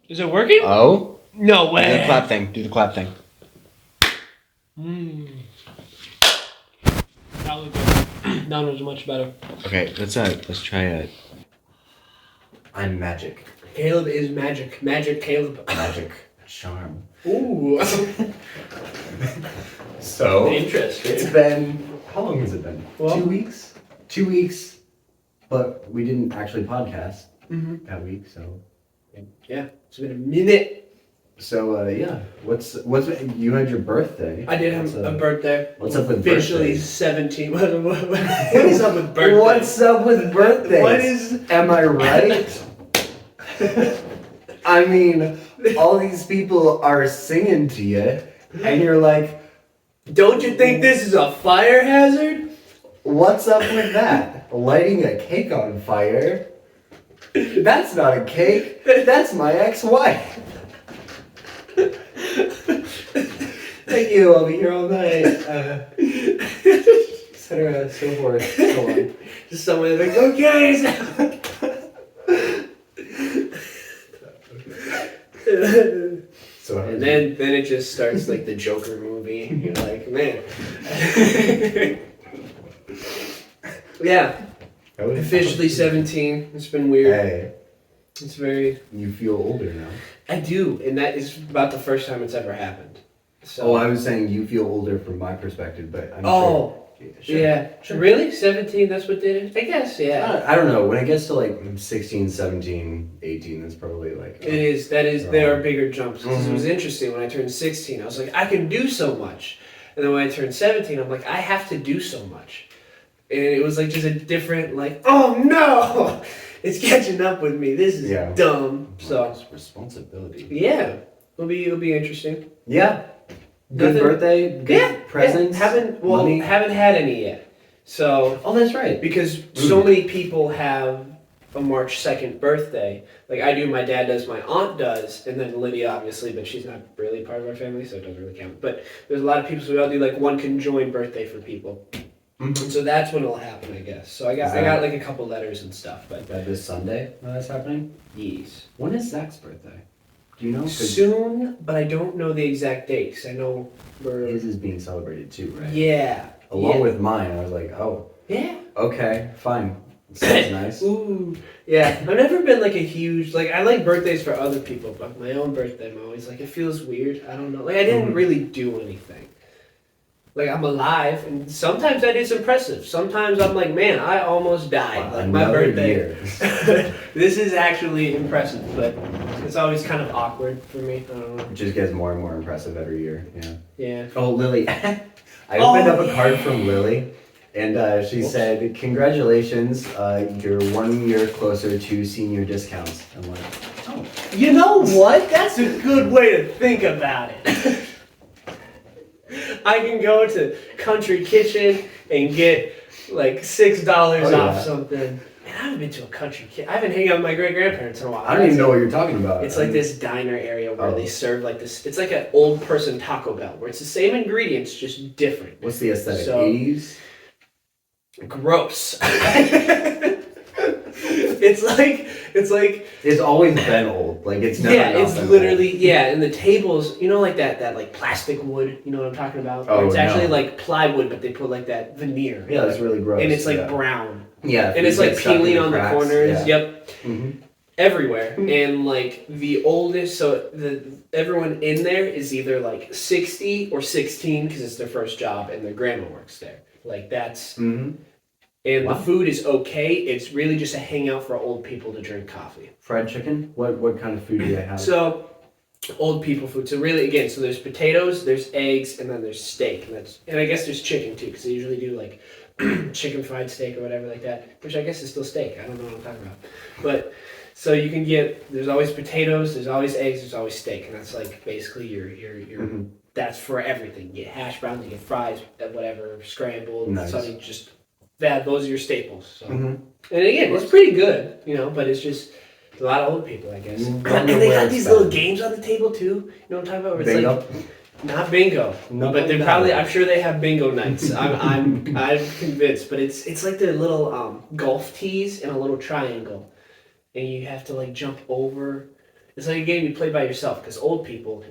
Is it working? Oh? No way. Do the clap thing. Do the clap thing. That was good. That was much better. Okay, let's try it. I'm magic. Caleb is magic. Magic Caleb. Magic charm. Ooh. So Interesting. it's been, how long has it been? Well, 2 weeks? 2 weeks, but we didn't actually podcast that week, so. Yeah, it's been a minute. So yeah, what's you had your birthday? I did have a birthday. What's up with officially birthdays? 17. What is up with birthdays? What's up with birthdays? What is? Am I right? I mean, all these people are singing to you, and you're like, Don't you think this is a fire hazard? what's up with that? Lighting a cake on fire? That's not a cake. That's my ex-wife. Thank you. I'll be here all night. Etc. So forth. So on. Just someone like, okay. So And then it just starts like the Joker movie. And you're like, man. Yeah. Officially 17. It's been weird. Hey, It's very. you feel older now. I do, and that is about the first time it's ever happened. So. Oh, I was saying you feel older from my perspective, but I'm Oh. sure. Yeah. Sure. Really? 17? That's what did it? I guess, yeah. I don't know. When it gets to like 16, 17, 18, that's probably like. It is. There are bigger jumps. Because it was interesting when I turned 16. I was like, I can do so much. And then when I turned 17, I'm like, I have to do so much. And it was like just a different, like, oh no! It's catching up with me. This is dumb. So. It's responsibility. Yeah. It'll be interesting. Yeah. Good birthday, good presents. Haven't had any yet. So. Oh, that's right. Because so many people have a March 2nd birthday. Like I do, my dad does, my aunt does, and then Lydia obviously, but she's not really part of our family, so it doesn't really count. But there's a lot of people, so we all do like one conjoined birthday for people. And so that's when it'll happen, I guess. So I got like a couple letters and stuff, but This Sunday that's happening? yes. When is Zach's birthday? Do you know? Soon, but I don't know the exact date, because I know we're... His is being celebrated too, right? Yeah. Along with mine, I was like, oh. Yeah. Okay, fine. Sounds nice. Ooh. Yeah. I've never been like a huge, like I like birthdays for other people, but my own birthday, I'm always like, it feels weird. I don't know. Like I didn't really do anything. Like I'm alive, and sometimes that is impressive. Sometimes I'm like, man, I almost died. Like my birthday. This is actually impressive, but it's always kind of awkward for me. I don't know. It just gets more and more impressive every year. Yeah. Yeah. Oh, Lily. I opened up a card from Lily, and she said, congratulations, you're 1 year closer to senior discounts. I'm like, oh. You know what? That's a good way to think about it. I can go to Country Kitchen and get like $6 off something. Man, I haven't been to a Country Kitchen. I haven't hung out with my great-grandparents in a while. I don't even know what you're talking about. It's like this diner area where they serve like this. It's like an old person Taco Bell where it's the same ingredients, just different. What's the aesthetic? 80s? Gross. It's always been old. Like it's never. Yeah, it's literally old. And the tables, you know, like that like plastic wood. You know what I'm talking about? Oh, it's actually like plywood, but they put like that veneer. Yeah, that's really gross. And it's like brown. Yeah, and it's like peeling on cracks, the corners. Yeah. Yep. Everywhere. And like the oldest, so everyone in there is either like 60 or 16 because it's their first job and their grandma works there. Like that's. And the food is okay. It's really just a hangout for old people to drink coffee. Fried chicken? What kind of food do they have? So, old people food. So really, again, so there's potatoes, there's eggs, and then there's steak. And I guess there's chicken too, because they usually do like chicken fried steak or whatever like that, which I guess is still steak. I don't know what I'm talking about. But, so you can get, there's always potatoes, there's always eggs, there's always steak. And that's like basically your that's for everything. You get hash browns, you get fries, whatever, scrambled, something just... those are your staples. So. And again, it's pretty good, you know, but it's just a lot of old people, I guess. And they got these little games on the table too. You know what I'm talking about? Where it's bingo? like not bingo, but they're probably. I'm sure they have bingo nights. I'm convinced. But it's like the little golf tees in a little triangle, and you have to like jump over. It's like a game you play by yourself, because old people,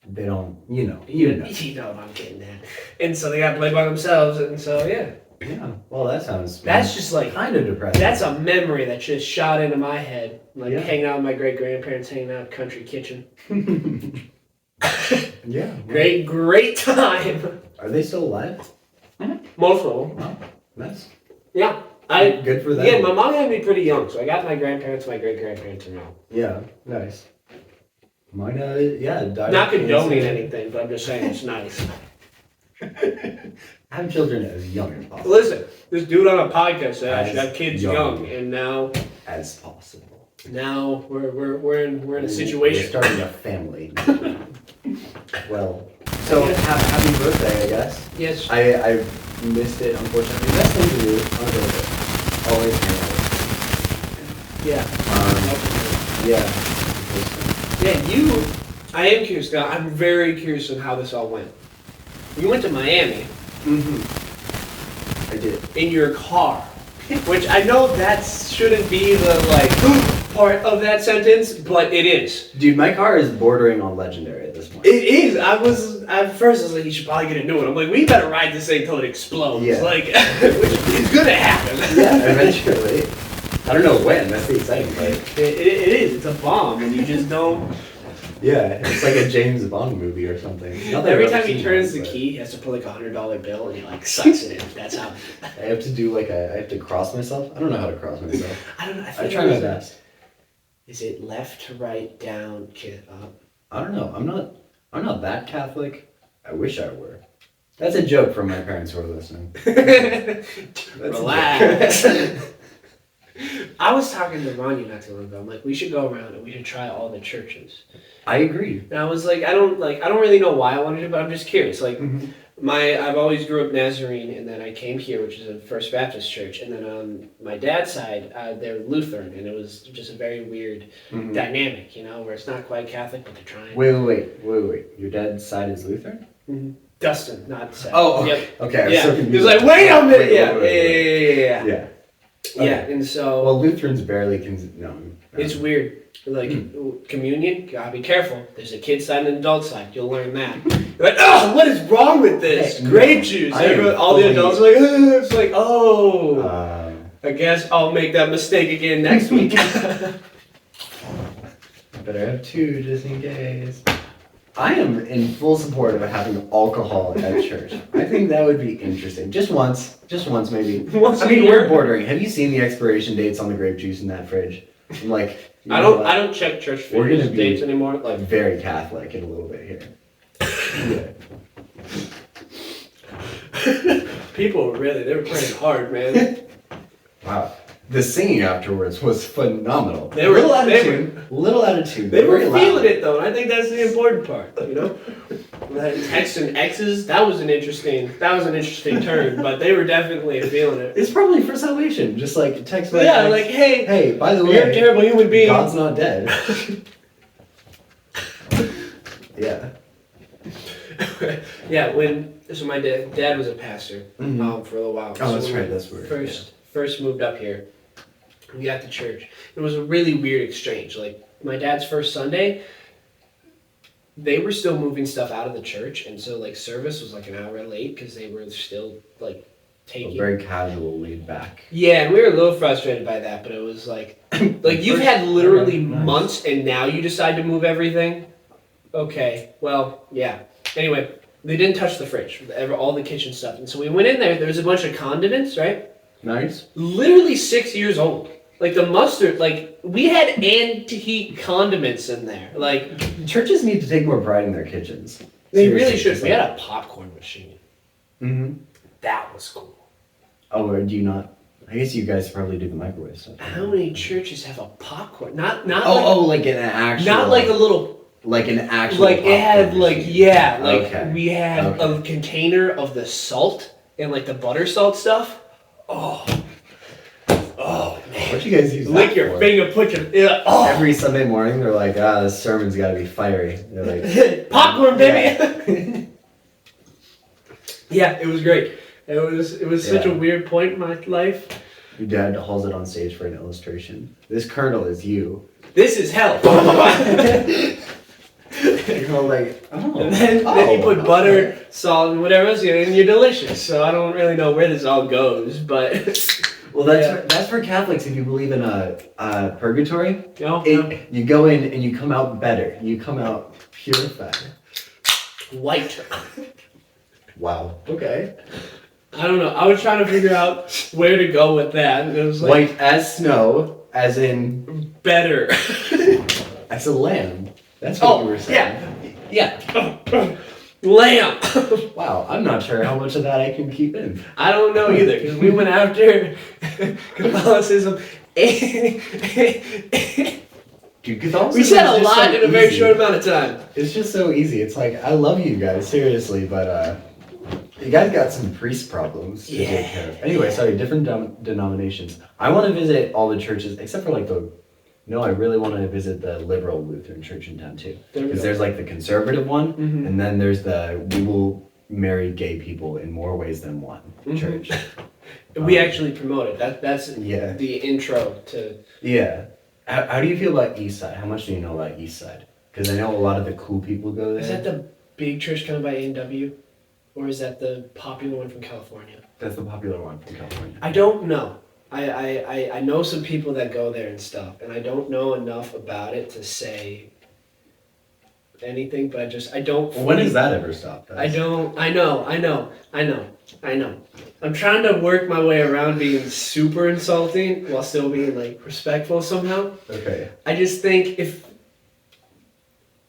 They don't, you know. you know what I'm getting at. And so they got to play by themselves, and so, yeah. Yeah, well, that sounds That's just like, kind of depressing. that's a memory that just shot into my head. Like Yeah. hanging out with my great-grandparents, hanging out in country kitchen. Yeah. Well, Great time. are they still alive? Most of them. Wow, nice. Yeah. Good for them. Yeah, my mom had me pretty young, so I got my grandparents, my great-grandparents around. Yeah, nice. Mine, died. Not condoning anything, but I'm just saying it's nice. Have children as young as possible. Listen, this dude on a podcast said I should As have kids young. young, and now As possible. we're in a We're situation. starting a family. Well, so happy birthday, I guess. Yes. I missed it, unfortunately. Best thing to do on a birthday. Always hang out. Yeah. Yeah. Yeah. I am curious now. I'm very curious on how this all went. You went to Miami Mm-hmm. I did. in your car, which I know that shouldn't be the part of that sentence, but it is. Dude, my car is bordering on legendary at this point. It is. At first I was like, you should probably get a new one. I'm like, we better ride this thing till it explodes. Yeah. Like, which is gonna happen. Yeah, eventually. I don't know when, that's the exciting part. It is. It's a bomb, and you just don't. Yeah, it's like a James Bond movie or something. Not that Every I've ever time he seen turns one, the but key, he has to put like $100 bill, and he like sucks it in. That's how. I have to do I have to cross myself. I don't know how to cross myself. I don't know. I try my best. Is it left to right, down, up? I don't know. I'm not that Catholic. I wish I were. That's a joke from my parents who are listening. Relax. I was talking to Ronnie not too long ago. I'm like, we should go around and we should try all the churches. I agree. And I was like, I don't really know why I wanted to, but I'm just curious. Like, I've always grew up Nazarene, and then I came here, which is a First Baptist church, and then on my dad's side, they're Lutheran, and it was just a very weird dynamic, where it's not quite Catholic, but they're trying. Wait. Your dad's side is Lutheran? Dustin, not Seth. Oh, okay. Yep. Okay, I was Yeah. so He confused. was like, wait a minute. Yeah. Yeah. Okay. Yeah, and so Well, Lutherans barely no. it's weird. Like communion, gotta be careful. There's a kid side and an adult side. You'll learn that. You're like, oh, what is wrong with this? Hey, Grape no, juice. I am All the adults are like, it's like, oh. I I guess I'll make that mistake again next week. better have two just in case. I am in full support of having alcohol at church. I think that would be interesting. Just once maybe. Once I a mean, year. we're bordering. Have you seen the expiration dates on the grape juice in that fridge? I'm like, I don't check church We're gonna be- dates anymore. Like, very Catholic in a little bit here. people they were praying hard, man. Wow. The singing afterwards was phenomenal. They were- little out of they tune. Little out of tune. They were Very loud. feeling it though, and I think that's the important part, That X and X's, that was an interesting turn, but they were definitely feeling it. It's probably for salvation. Just like text my Yeah, ex, like, hey, hey, by the way, you're a terrible human being. God's not dead. Yeah. Yeah, so my dad was a pastor for a little while. Oh, So that's when right. we That's weird. First moved up here, we got to church. It was a really weird exchange. Like my dad's first Sunday, they were still moving stuff out of the church, and so like service was like an hour late because they were still like taking. Very casual, laid back. Yeah, and we were a little frustrated by that, but it was like you've had literally Nice. months, and now you decide to move everything. Okay, well, yeah. Anyway, they didn't touch the fridge, all the kitchen stuff, and so we went in there. There was a bunch of condiments, right? Nice. Literally 6 years old. Like the mustard, like we had antique condiments in there. Like Churches need to take more pride in their kitchens. they Seriously, really should. just We had a popcorn machine. Mm-hmm. That was cool. Oh, or do you not? I guess you guys probably do the microwave stuff. How many churches have a popcorn? Not Like an actual. not like a little. Like an actual. Like it had popcorn like machine. yeah like Okay. we had a container of the salt and like the butter salt stuff. Oh man! What you guys use Lick that your for? finger, put your Every Sunday morning, they're like, this sermon's got to be fiery. They're like, popcorn, baby. Yeah, it was great. It was such a Yeah. weird point in my life. Your dad hauls it on stage for an illustration. This kernel is you. this is hell. You're all like, oh. And then you put butter, salt, and whatever else, and you're delicious. So I don't really know where this all goes, but well, that's for Catholics if you believe in a purgatory. No. You go in and you come out better. You come out purified. White. Wow. Okay. I don't know. I was trying to figure out where to go with that. And it was like White as snow, as in better. as a lamb. That's what you were saying. Yeah. Lamb. Wow, I'm not sure how much of that I can keep in. I don't know either, because we went after Catholicism. Dude, Catholicism We said a is just lot so in a very easy. short amount of time. It's just so easy. It's like, I love you guys, seriously, but you guys got some priest problems to take care of. Anyway, sorry, different denominations. I want to visit all the churches, except for like I really want to visit the liberal Lutheran church in town too. Because there's like the conservative one, and then there's the we will marry gay people in more ways than one church. We actually promote it. That's Yeah. the intro to... Yeah. How do you feel about East Side? How much do you know about East Side? Because I know a lot of the cool people go there. Is that the big church kind of by A&W? Or is that the popular one from California? That's the popular one from California. I don't know. I know some people that go there and stuff, and I don't know enough about it to say anything, but I don't... Well, when does that ever stop? I know. I'm trying to work my way around being super insulting while still being like respectful somehow. Okay. I just think if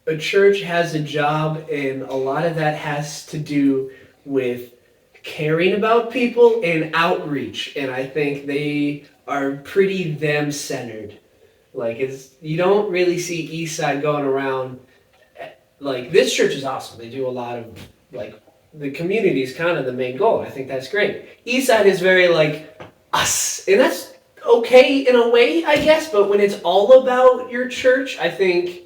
a church has a job, and a lot of that has to do with caring about people and outreach, and I think they are pretty them-centered. Like, you don't really see Eastside going around. Like, this church is awesome. They do a lot of, like, the community is kind of the main goal. I think that's great. Eastside is very, like, us. And that's okay in a way, I guess. But when it's all about your church, I think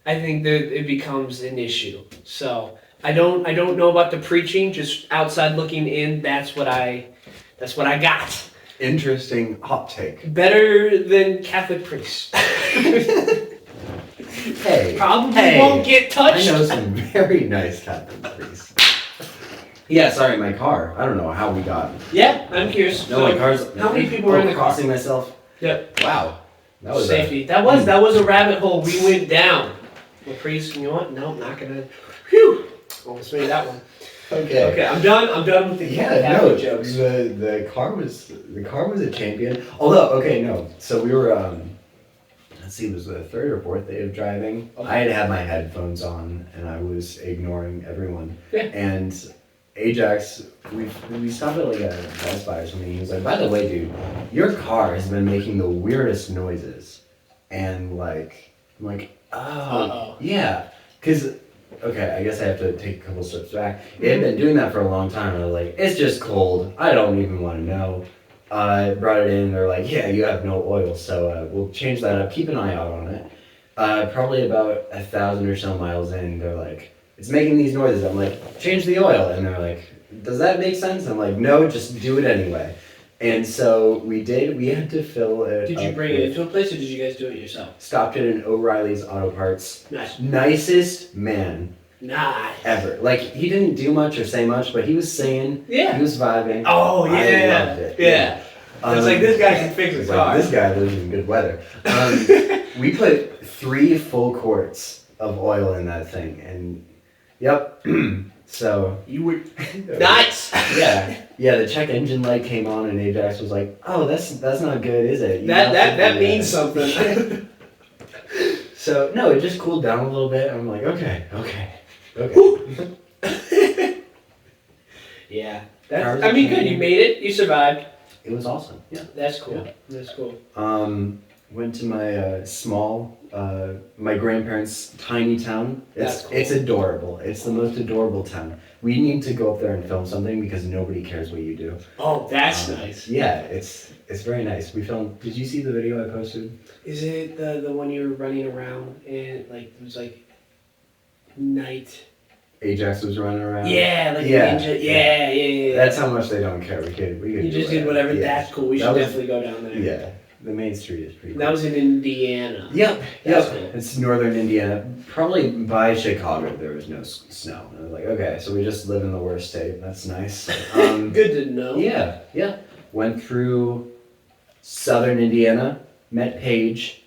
that it becomes an issue. So I don't know about the preaching. Just outside looking in, that's what I got. Interesting hot take. Better than Catholic priests. Hey. Probably won't get touched. I know some very nice Catholic priests. Yeah, sorry, my car. I don't know how we got. Yeah, I'm curious. No, my car's. How many people were in the car? Crossing myself. Yep. Wow. That was safety. That was a rabbit hole we went down. The priest, you know what? No, not gonna. Whew. Almost made that one. Okay, I'm done with the Catholic jokes. The car was a champion. Although, okay, no. So we were let's see, it was the third or fourth day of driving. Okay. I had my headphones on and I was ignoring everyone. Yeah. And Ajax, we stopped at like a Best Buy or something. He was like, by the way, dude, your car has been making the weirdest noises. And like, I'm like, oh, yeah. Because, okay, I guess I have to take a couple steps back. It had been doing that for a long time. And I was like, it's just cold. I don't even want to know. I brought it in. They're like, yeah, you have no oil. So we'll change that up. Keep an eye out on it. Probably about 1,000 or so miles in, they're like, it's making these noises. I'm like, change the oil. And they're like, does that make sense? I'm like, no, just do it anyway. And so we did. We had to fill it. Did you bring it into a place, or did you guys do it yourself? Stopped it in O'Reilly's Auto Parts. Nice. Nicest man Nice. ever. Like, he didn't do much or say much, but he was saying, he was vibing. Oh, yeah. I loved it. Yeah. It's like, this guy can fix his car. Like, this guy lives in good weather. We put 3 full quarts of oil in that thing, and yep. So you were nice. Yeah. The check engine light came on, and Ajax was like, "Oh, that's not good, is it?" That means something. So no, it just cooled down a little bit. I'm like, okay. Yeah. I mean, good. You made it. You survived. It was awesome. Yeah. That's cool. Yeah. That's cool. Went to my my grandparents' tiny town. That's cool. It's adorable. It's the most adorable town. We need to go up there and film something because nobody cares what you do. Oh, that's nice. Yeah, it's very nice. We filmed. Did you see the video I posted? Is it the one you were running around and like it was like night? Ajax was running around. Yeah, like a ninja. Yeah. That's how much they don't care. We could. You just did whatever. Yeah. That's cool. We should definitely go down there. Yeah. The main street is pretty cool. That was in Indiana. Yep. That's cool. It's northern Indiana. Probably by Chicago there was no snow. And I was like, okay, so we just live in the worst state. That's nice. Good to know. Yeah. Went through southern Indiana, met Paige.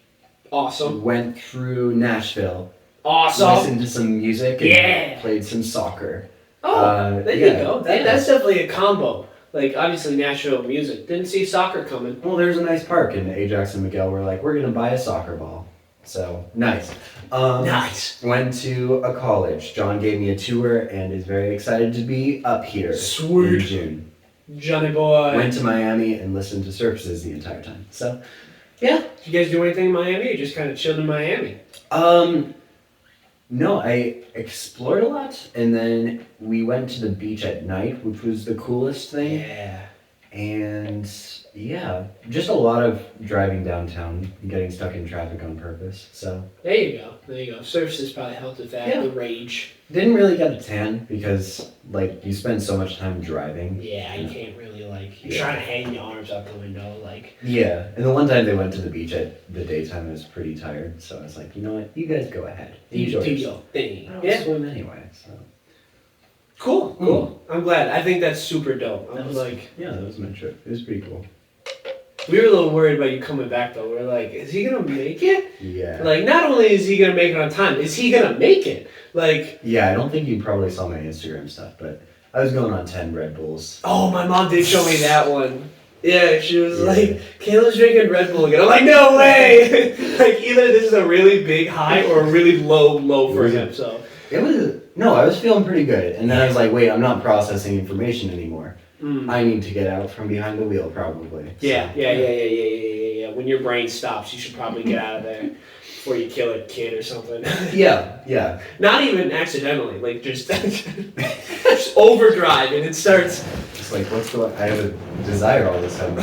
Awesome. Went through Nashville. Awesome. Listened to some music and played some soccer. Oh, there you go. That's definitely a combo. Like, obviously, Nashville music. Didn't see soccer coming. Well, there's a nice park, and Ajax and Miguel were like, we're going to buy a soccer ball. So, nice. Nice. Went to a college. John gave me a tour and is very excited to be up here Sweet. in June. Johnny boy. Went to Miami and listened to services the entire time. So, yeah. Did you guys do anything in Miami, or just kind of chilled in Miami? No, I explored a lot, and then we went to the beach at night, which was the coolest thing. Yeah. And yeah, just a lot of driving downtown, getting stuck in traffic on purpose. So There you go. Services probably helped with that. Yeah. The rage. didn't really get a tan because like you spend so much time driving. Yeah, you can't really like. You're Yeah. trying to hang your arms out the window, like. Yeah, and the one time they went to the beach at the daytime, I was pretty tired, so I was like, you know what, you guys go ahead. Do Enjoy your yourself. thing. I don't Yeah. swim anyway, so. Cool. I'm glad. I think that's super dope. I was like, Yeah, that was my trip. It was pretty cool. we were a little worried about you coming back though. We're like, is he gonna make it? Yeah. Like, not only is he gonna make it on time, is he gonna make it? Like, Yeah, I don't think you probably saw my Instagram stuff, but I was going on 10 Red Bulls. oh, my mom did show me that one. Yeah, she was Yeah. like, Kayla's drinking Red Bull again. I'm like, no way! Like, either this is a really big high or a really low for him, so. I was feeling pretty good. And then I was like, wait, I'm not processing information anymore. I need to get out from behind the wheel, probably. Yeah. So, When your brain stops, you should probably get out of there before you kill a kid or something. Yeah. Not even accidentally, like just overdrive and it starts Just like, what's going I have a desire all of a sudden.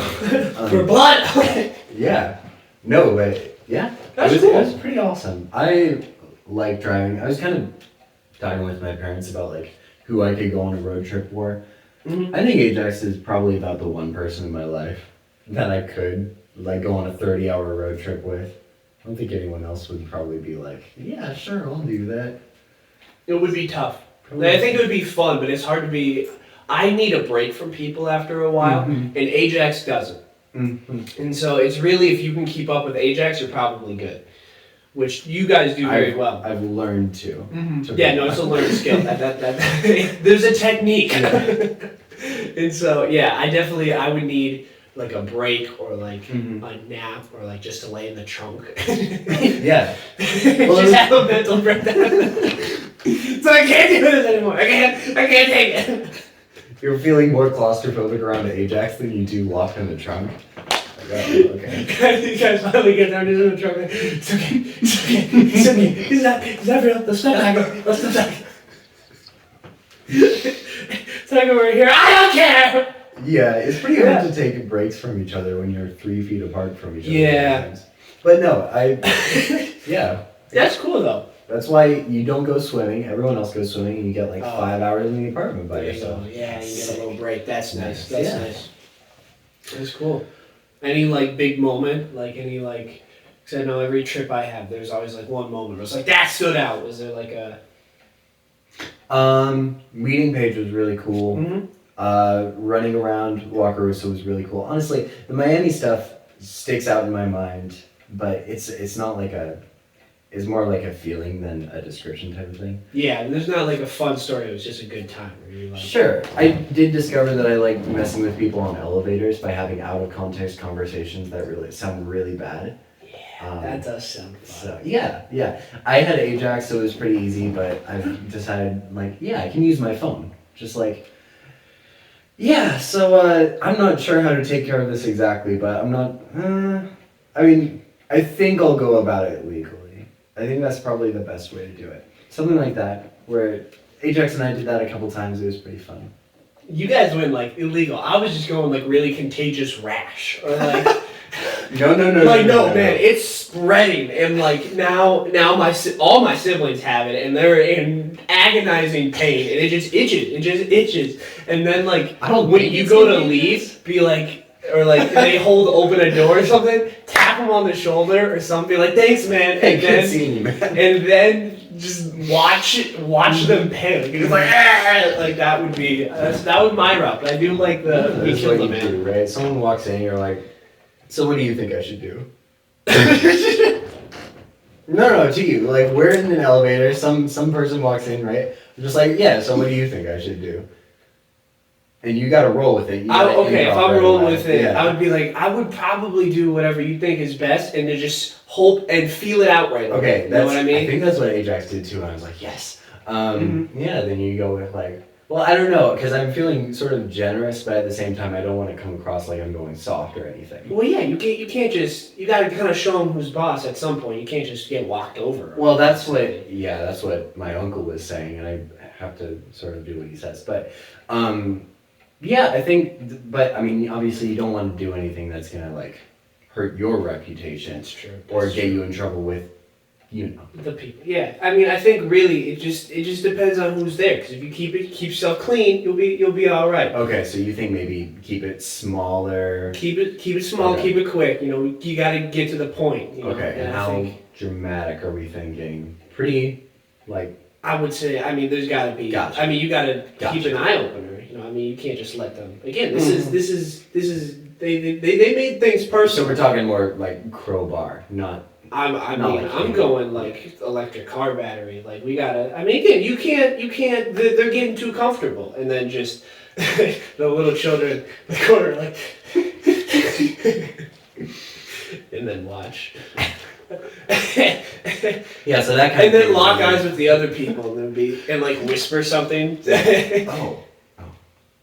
for blood. Yeah. No, but yeah. That's It cool. was pretty awesome. I like driving. I was kind of talking with my parents about like who I could go on a road trip for. Mhm. I think Ajax is probably about the one person in my life that I could like go on a 30-hour road trip with. I don't think anyone else would probably be like, yeah, sure, I'll do that. It would be tough. I think it would be fun, but it's hard to be. I need a break from people after a while, and Ajax doesn't. Mm-hmm. And so it's really, if you can keep up with Ajax, you're probably good. Which you guys do very well. I've learned to. Yeah, no, it's a learned skill. There's a technique. And so, yeah, I would need like a break or like a nap or like just to lay in the trunk. Yeah. Just have a mental breakdown. So I can't do this anymore. I can't take it. You're feeling more claustrophobic around Ajax than you do locked in the trunk. Okay. You guys finally get down into the trunk. It's okay. It's not real. Let's stop talking. It's not over here. I don't care. Yeah, it's pretty hard to take breaks from each other when you're 3 feet apart from each other. Yeah. Sometimes. But no, yeah. That's cool though. That's why you don't go swimming. Everyone else goes swimming, and you get like 5 hours in the apartment by There you yourself. go. Yeah, you get a little break. That's nice. Yeah. Nice. That's cool. Any like big moment, like any like, because I know every trip I have, there's always like one moment where it's like that stood out. Was there like a? Meeting Paige was really cool. Running around Wakarusa was really cool. Honestly, the Miami stuff sticks out in my mind, but it's not like it's more like a feeling than a description type of thing. Yeah, there's not like a fun story. It was just a good time. Where you're like, Sure. I did discover that I like messing with people on elevators by having out of context conversations that really sound really bad. Yeah, that does sound fun. So yeah. I had Ajax, so it was pretty easy, but I've decided like, yeah, I can use my phone. Just like, yeah, so I'm not sure how to take care of this exactly, but I'm not, I mean, I think I'll go about it legally. I think that's probably the best way to do it. Something like that, where Ajax and I did that a couple times. It was pretty fun. You guys went like illegal. I was just going like really contagious rash or like. No. Like no, man, it's spreading, and like now all my siblings have it, and they're in agonizing pain, and it just itches, and then like I don't when think you it's go to contagious. leave, be like, or like they hold open a door or something, tap them on the shoulder or something, be like, thanks man, and Good seeing you, man. and then just watch them panic. It's like, ah! Like that would be my route. But I do like the we That's kill what the you man. do, right? Someone walks in, you're like, so what do you think I should do? No, to you. Like, we're in an elevator, some person walks in, right? I'm just like, yeah, so what do you think I should do? And you gotta roll with it. Okay, if I'm rolling with it, yeah. I would be like, I would probably do whatever you think is best, and to just hope and feel it out right away. Okay, You know what I mean? I think that's what Ajax did too, and I was like, yes. Yeah, then you go with like, well, I don't know, because I'm feeling sort of generous, but at the same time, I don't want to come across like I'm going soft or anything. Well, yeah, you can't just, you gotta kind of show him who's boss at some point. You can't just get walked over. Well, that's what my uncle was saying, and I have to sort of do what he says. But, yeah, I think, but I mean, obviously you don't want to do anything that's gonna like hurt your reputation. That's true. Or That's get true. you in trouble with, The people. Yeah, I mean, I think really it just depends on who's there. Because if you keep yourself clean, you'll be all right. Okay, so you think maybe keep it smaller. Keep it small. Okay. Keep it quick. You know, you got to get to the point. You know? Okay, and I how think, dramatic are we thinking? Pretty, like. I would say. I mean, there's got to be. Gotcha. I mean, you got to Gotcha. keep an eye opener. You know, I mean, you can't just let them. Again, this is they made things So personal. we're talking more like crowbar, not. I'm like going like electric car battery. Like we gotta. I mean, again, you can't. They're getting too comfortable, and then just the little children in the corner like, and then watch. Yeah, so that kind And of. then lock eyes with the other people, and then and like whisper something. Oh.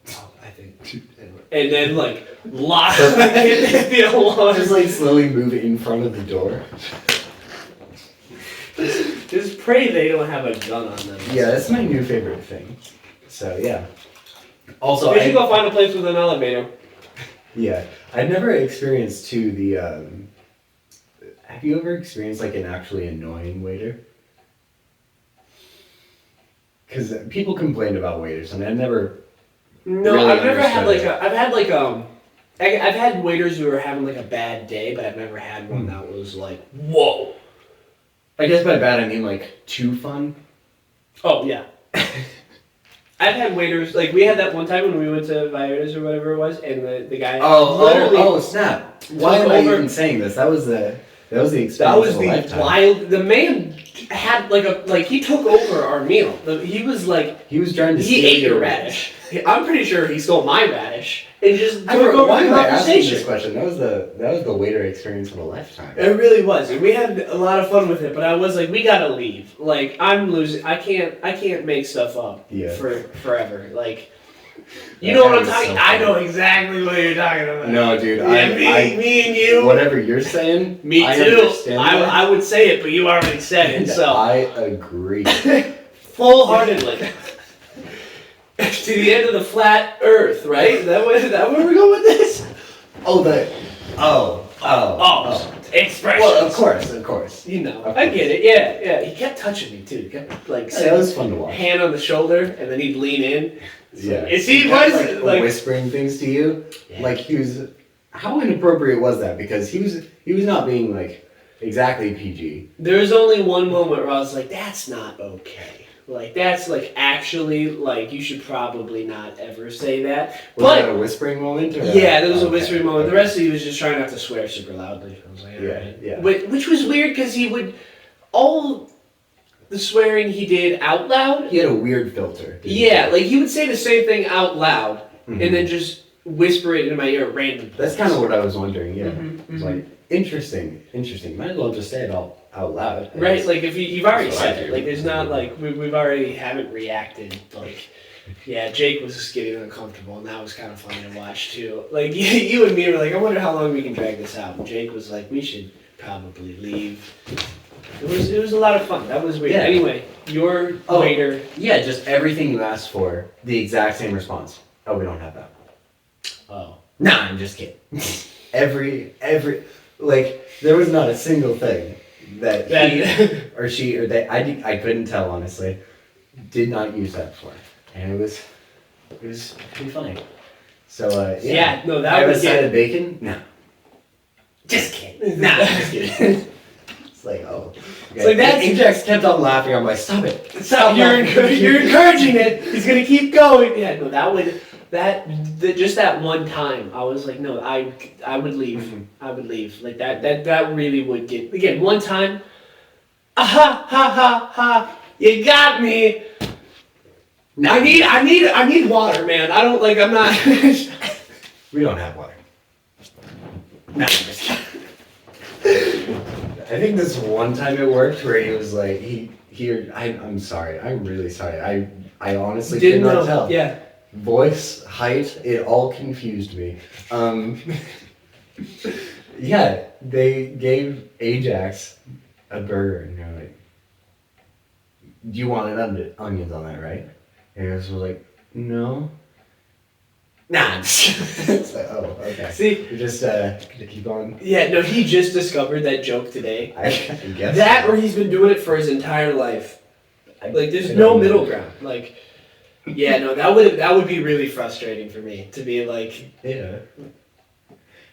I think. And then like lock the alarm. Just like slowly move it in front of the door. Just pray they don't have a gun on them. Yeah, that's my new favorite thing. So yeah. Also, We should go find a place with an elevator. Yeah, I've never experienced too the. Have you ever experienced like an actually annoying waiter? Because people complain about waiters, and I've never. No, Really I've never had understood like I've had waiters who were having like a bad day, but I've never had one that was like, whoa. I guess by bad I mean like too fun. Oh yeah. I've had waiters like we had that one time when we went to Vieira's or whatever it was, and the guy literally oh snap! Why am I over- even saying this? That was the experience. That was of a the lifetime. wild. The man had he took over our meal. He was like He was trying to. he steal ate your your radish. I'm pretty sure he stole my radish and just took I don't know, over why the am I asking conversation. this question? That was the waiter experience of a lifetime. It really was, and we had a lot of fun with it. But I was like, we gotta leave. Like I'm losing. I can't make stuff up for forever. Like. You know what I'm talking? I know exactly what you're talking about. No, dude. Yeah, me and you. Whatever you're saying. Me I too. understand that. I would say it, but you already said it, so I agree. full-heartedly. To the end of the flat Earth, right? Is that where we're going with this? Expressions. Well, of course. You know, Of I course. get it. Yeah. He kept touching me too. He kept like Yeah, that was fun to watch. hand on the shoulder, and then he'd lean in. Yeah. Is he He kept, was like whispering things to you. Yeah. Like he was. How inappropriate was that? Because he was not being like exactly PG. There was only one moment where I was like, that's not okay. Like, that's like actually, like, you should probably not ever say that. Was that a whispering moment? Or Yeah, there was a okay, whispering moment. The okay. rest of he was just trying not to swear super loudly. I was like, Yeah, alright. yeah. Which was weird because he would, all the swearing he did out loud. He had a weird filter. didn't Yeah, he? like he would say the same thing out loud Mhm. and then just whisper it in my ear at random times. That's kind of what I was wondering. Yeah, Mhm, it's mhm. like interesting. Might as well just say it out loud. I Right, guess. like if you've already That's what I said it, do. like there's not like we've already haven't reacted. Like, yeah, Jake was just getting uncomfortable, and that was kind of fun to watch too. Like you and me were like, I wonder how long we can drag this out. And Jake was like, we should probably leave. It was a lot of fun. That was weird. Yeah. Anyway, your Oh. waiter. Yeah, just everything you asked for, the exact same response. Oh, we don't have that. Oh. Nah, I'm just kidding. every like there was not a single thing that he or she or they I couldn't tell honestly did not use that for, and it was pretty funny. So Yeah, no, I that have a was side of bacon. No, just kidding. nah, just kidding. It's like oh, It's like that's- Ajax kept on laughing. I'm like, stop it. Stop, you're encouraging it. He's gonna keep going. Yeah, no, just that one time, I was like, no, I would leave. Mhm. I would leave. Like that really would get again one time. Ha ha ha ha! You got me. No. I need water, man. I don't like. I'm not. We don't have water. No, I'm just kidding. I think this one time it worked where he was like, I'm sorry. I'm really sorry. I honestly Didn't could not know. tell. Yeah. Voice, height, it all confused me. Yeah, they gave Ajax a burger and they're like, do you want onions on that, right? And Ajax was like, no. Nah. It's like, oh, okay. See, You're just gonna keep on. yeah, no, he just discovered that joke today. I guess That so. or he's been doing it for his entire life. I- Like there's I no don't know. middle ground. Like, yeah, no, that would be really frustrating for me to be like. Yeah.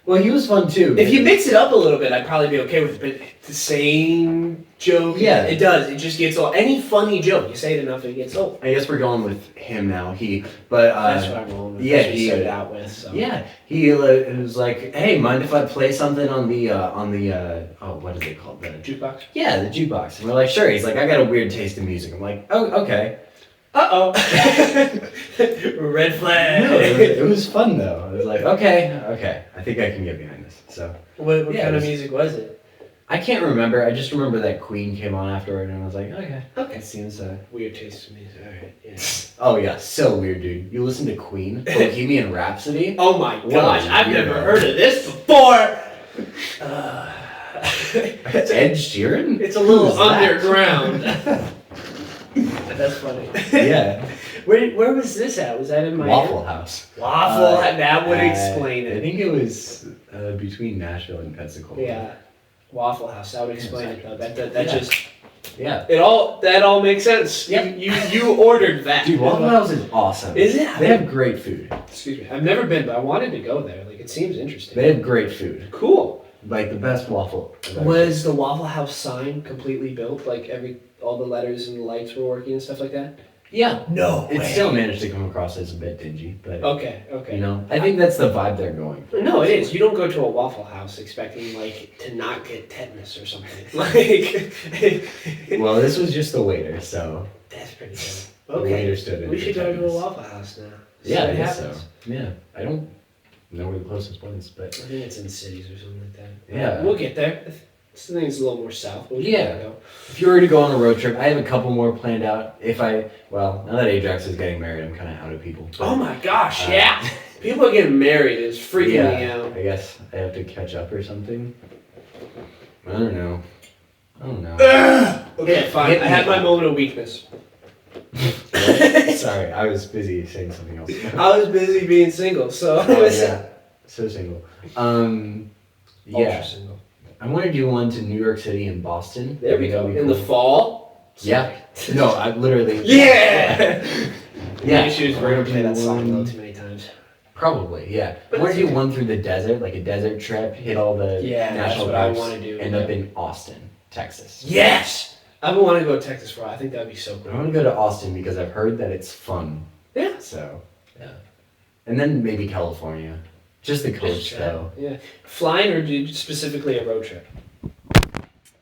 Well, he was fun too. If you mix it up a little bit, I'd probably be okay with it. But the same joke, Yeah. it does. It just gets old. Any funny joke, you say it enough, it gets old. I guess we're going with him now. That's That's what I'm rolling with. yeah, That's what he- we started out with. So. Yeah, he was like, "Hey, mind if I play something on the oh, what is it called? The Jukebox. yeah, the jukebox." And we're like, "Sure." He's like, "I got a weird taste in music." I'm like, "Oh, okay." Uh oh. Red flag. No, it was fun though. I was like, "Okay, I think I can get behind this." So What Yeah, kind it of was- music was it? I can't remember. I just remember that Queen came on afterward, and I was like, "Okay, Okay. it seems." Weird taste in music. All right. Yeah. Oh yeah, so weird, dude. You listen to Queen, Bohemian Rhapsody. Oh my What gosh, a I've never weirdo. heard of this before. Ed Sheeran. It's a little Who's that? underground. That's funny. Yeah. Where was this at? Was that in Miami? Waffle House. Waffle. That would explain I it. think it was between Nashville and Pensacola. Yeah. Waffle House. That would explain it though. That Yeah. just Yeah. that all makes sense. Yep. You ordered that. Dude, Waffle House is awesome. Is it? They have great food. Excuse me. I've never been, but I wanted to go there. Like it seems interesting. They have great food. Cool. Like the best waffle. I've ever Was the Waffle House sign completely built? Like all the letters and the lights were working and stuff like that? seen. Yeah. No. It still managed to come across as a bit dingy, but Okay. you know, I think that's the vibe they're going for. No, it is. You don't go to a Waffle House expecting like to not get tetanus or something. Like Well, this was just the waiter, so that's pretty good. the Okay. waiter stood in. We for should go to a tetanus. Waffle House now. See Yeah, what I guess so. happens. Yeah, I don't know where the closest one is, but I think it's in cities or something like that. Yeah. We'll get there. I think it's a little more south. But we can Yeah. Go. if you were to go on a road trip, I have a couple more planned out. Now that Ajax is getting married, I'm kind of out of people. but, Oh my gosh! uh, Yeah. People are getting married. It's freaking me yeah, out. I guess I have to catch up or something. I don't know. Okay, fine. Hit I me. had my moment of weakness. Sorry, I was busy saying something else. I was busy being single, so Oh, yeah, so single. ultra Yeah, single. I want to do one to New York City and Boston. There we I think go. that'd be In the cool. fall. Yeah. No, I literally. Yeah. Yeah. The issue is we're gonna play that song a little too many times. Probably, yeah. But I want to it's do one through the desert, like a desert trip, hit all the Yeah, that's national what I parks, want to do. end up in Austin, Texas. Yes. I've been wanting to go to Texas for a while. I think that'd be so I cool. want to go to Austin because I've heard that it's fun. Yeah. So, yeah. And then maybe California. Just the coast, Just though. Yeah. Flying or do you specifically a road trip?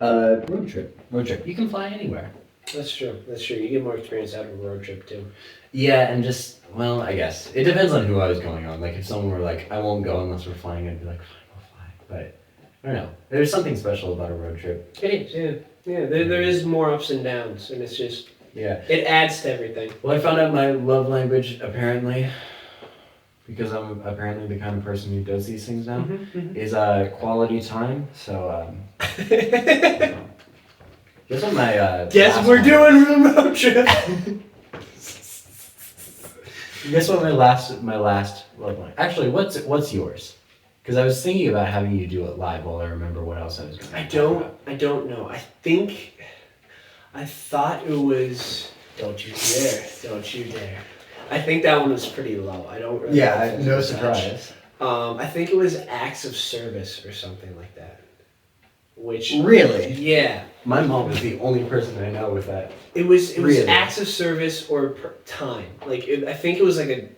Road trip. Road trip. You can fly anywhere. That's true. That's true. You get more experience out of a road trip too. Yeah, and just, well, I guess. It depends on who I was going on. Like, if someone were like, I won't go unless we're flying, I'd be like, fine, I'll fly. But, I don't know. There's something special about a road trip. It is. Yeah. Yeah. There is more ups and downs, and it's just Yeah. it adds to everything. Well, I found out my love language, apparently, because I'm apparently the kind of person who does these things now, is quality time. So, guess what my Guess last we're one- doing a road trip. Guess what my last love language. Actually, what's yours? Because I was thinking about having you do it live while I remember what else I was going to. I don't know. I thought it was. Don't you dare! Don't you dare! I think that one was pretty low. I don't really Yeah, know no physical touch. surprise. I think it was acts of service or something like that. Which Really? yeah, My mom is the only person I know with that. it was Really? acts of service or time. Like I think it was like a.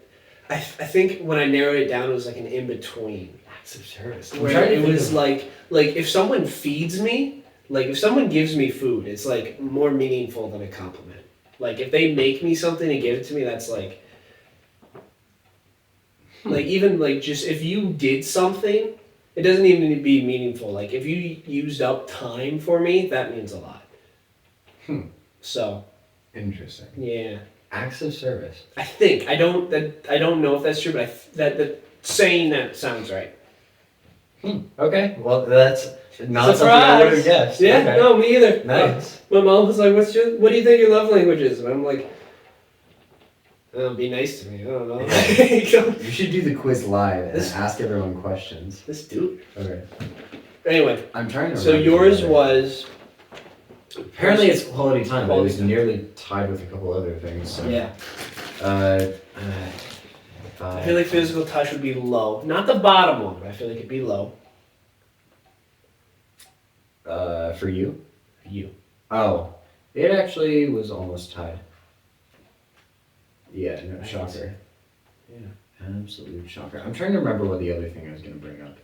I think when I narrowed it down, it was like an in between. Acts of service. Where it was like if someone feeds me, like if someone gives me food, it's like more meaningful than a compliment. Like if they make me something and give it to me, that's like even like just if you did something, it doesn't even need to be meaningful. Like if you used up time for me, that means a lot. So Interesting. yeah, Acts of service. I think I don't know if that's true, but that saying that sounds right. Okay. Well, that's not Surprise! something I would have guessed. Yeah, Okay. no, me either. Nice. My mom was like, what do you think your love language is? And I'm like, oh, be nice to me. I don't know. You should do the quiz live and ask everyone questions. This dude. Okay. Anyway, I'm trying to so remember yours the- was... Apparently it's quality time, but it was Quality time. nearly tied with a couple other things. So. Yeah. I feel like physical touch would be low. Not the bottom one, but I feel like it'd be low. For you? You. Oh. It actually was almost tied. Yeah, no, Nice. shocker. Yeah. Absolute shocker. I'm trying to remember what the other thing I was going to bring up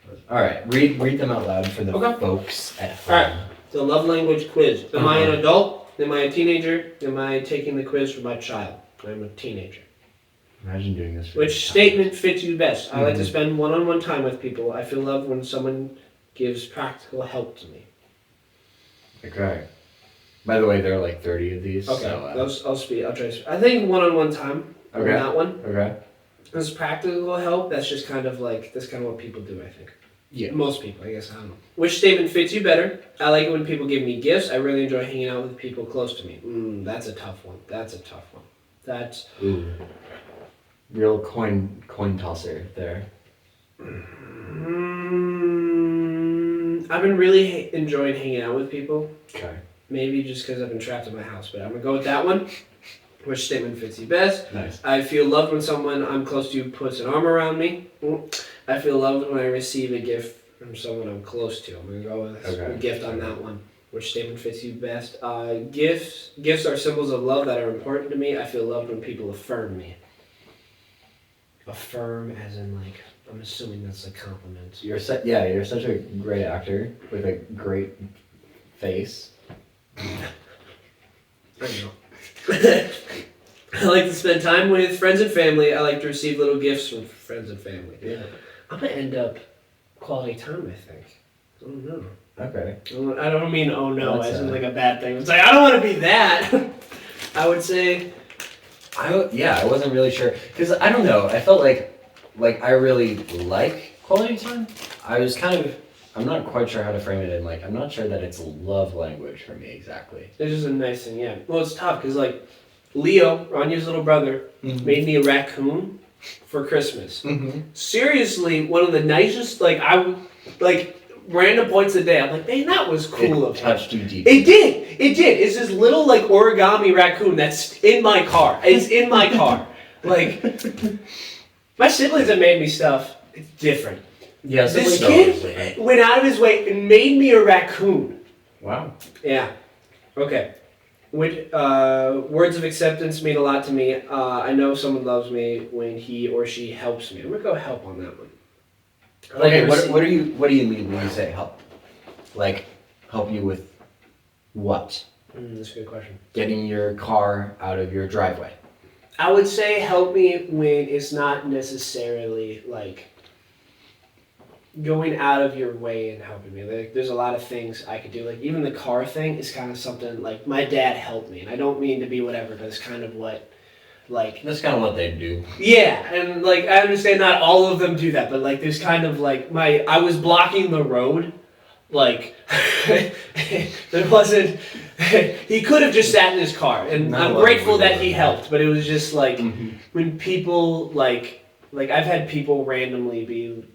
was. Alright, read them out loud for the Okay. folks at home. Alright. The love language quiz. Am I an adult? Am I a teenager? Am I taking the quiz for my child? I'm a teenager. Imagine doing this for Which your child. statement fits you best? I like to Mhm. spend one-on-one time with people. I feel loved when someone gives practical help to me. Okay. By the way, there are like 30 of these. Okay, So, I'll try to speak. I think one-on-one time on Okay. that one. okay. This practical help, that's just kind of like, that's kind of what people do, I think. Yeah. Most people, I guess, I don't know. Which statement fits you better? I like it when people give me gifts. I really enjoy hanging out with people close to me. That's a tough one. That's a tough one. That's... Ooh. Real coin tosser there. I've been really enjoying hanging out with people. Okay. Maybe just because I've been trapped in my house, but I'm going to go with that one. Which statement fits you best? Nice. I feel loved when someone I'm close to puts an arm around me. I feel loved when I receive a gift from someone I'm close to. I'm going to go with a gift on that one. Which statement fits you best? Gifts are symbols of love that are important to me. I feel loved when people affirm me. Affirm as in like, I'm assuming that's a compliment. You're such a great actor with a great face. I know. I like to spend time with friends and family. I like to receive little gifts from friends and family. Yeah. I'm going to end up quality time, I think. Oh no. Okay. I don't mean oh no That's as in like a bad thing. It's like, I don't want to be that. I would say... I wasn't really sure because I don't know. I felt like I really like quality time. I'm not quite sure how to frame it in like I'm not sure that it's love language for me exactly. It's just a nice thing, yeah. Well, it's tough because like Leo, Ranya's little brother, made me a raccoon for Christmas. Seriously, one of the nicest. Random points a day. I'm like, man, that was cool of him. Touched you deeply. It did. It's this little like origami raccoon that's in my car. It's in my car. Like, my siblings have made me stuff. It's different. Yeah. This kid went out of his way and made me a raccoon. Wow. Yeah. Okay. Words of acceptance mean a lot to me. I know someone loves me when he or she helps me. I'm gonna go help on that one. Okay. What do you mean when you say help? Like, help you with what? That's a good question. Getting your car out of your driveway. I would say help me when it's not necessarily like going out of your way and helping me. Like, there's a lot of things I could do. Like, even the car thing is kind of something, like, my dad helped me. And I don't mean to be whatever, but it's kind of what, like... That's kind of what they do. Yeah, and, like, I understand not all of them do that, but, like, there's kind of, like, I was blocking the road. Like, there wasn't... he could have just sat in his car. And I'm grateful that he helped, but it was just, like, when people, like, I've had people randomly be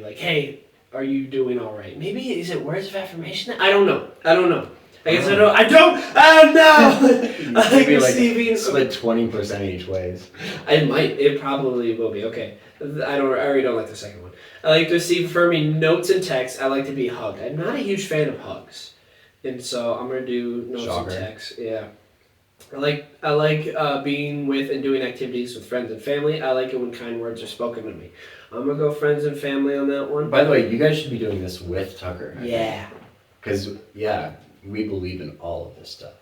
like, hey, are you doing all right? Maybe, is it words of affirmation? I don't know. I guess I don't. Oh no! I like Maybe receiving. split 20% each ways. I might. It probably will be. Okay. I already don't like the second one. I like to receive affirming notes and texts. I like to be hugged. I'm not a huge fan of hugs, and so I'm gonna do notes Shocker. and texts. Yeah. I like being with and doing activities with friends and family. I like it when kind words are spoken to me. I'm gonna go friends and family on that one. By the way, you guys should be doing this with Tucker. Yeah. Because, yeah, we believe in all of this stuff.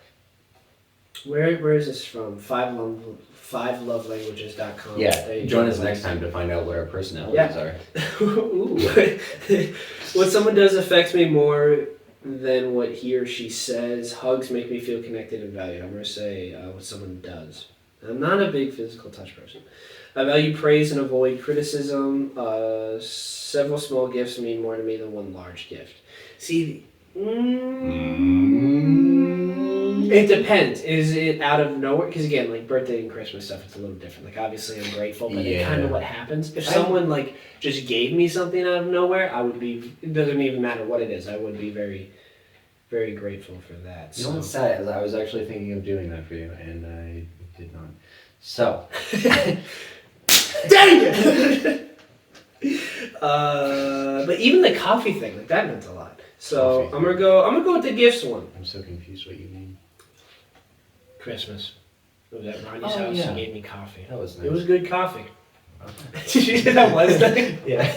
Where is this from? 5lovelanguages.com. Yeah, join us next time to find out what our personalities are. Ooh. What someone does affects me more than what he or she says. Hugs make me feel connected and valued. I'm going to say what someone does. I'm not a big physical touch person. I value praise and avoid criticism. Several small gifts mean more to me than one large gift. See, it depends. Is it out of nowhere? Because again, like birthday and Christmas stuff, it's a little different. Like obviously I'm grateful, but it kind of what happens. If someone like just gave me something out of nowhere, I would be, it doesn't even matter what it is, I would be very, very grateful for that. You know what's sad is I was actually thinking of doing that for you, and I did not. So. Dang it! But even the coffee thing, like that meant a lot. So Coffee. I'm gonna go with the gifts one. I'm so confused what you mean. Christmas. It was at Ronnie's Oh, house. yeah. He gave me coffee. That was nice. It was good coffee. Okay. That was nice. Yeah.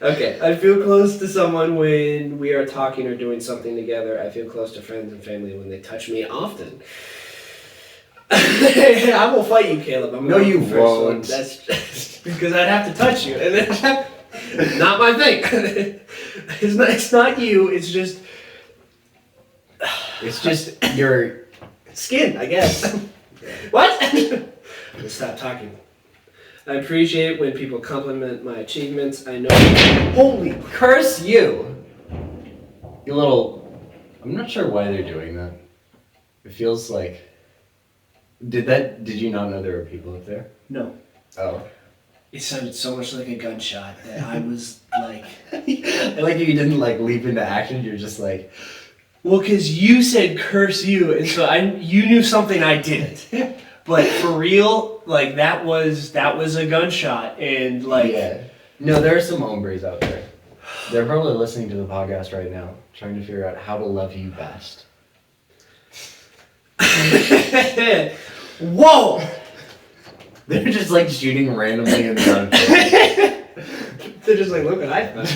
Okay. I feel close to someone when we are talking or doing something together. I feel close to friends and family when they touch me often. I will fight you, Caleb. No, you won't. That's just because I'd have to touch you, and then not my thing. It's not you. It's just your skin, I guess. What? Let's stop talking. I appreciate when people compliment my achievements. I know. holy curse you. You little. I'm not sure why they're doing that. It feels like. Did you not know there were people up there? No. Oh. It sounded so much like a gunshot that I was like. I like you didn't like leap into action. You're just like. Well, because you said curse you, and so you knew something I didn't. But for real, like that was a gunshot, and like. Yeah. No, there are some hombres out there. They're probably listening to the podcast right now, trying to figure out how to love you best. Whoa! They're just like shooting randomly in the front. They're just like, look what I found.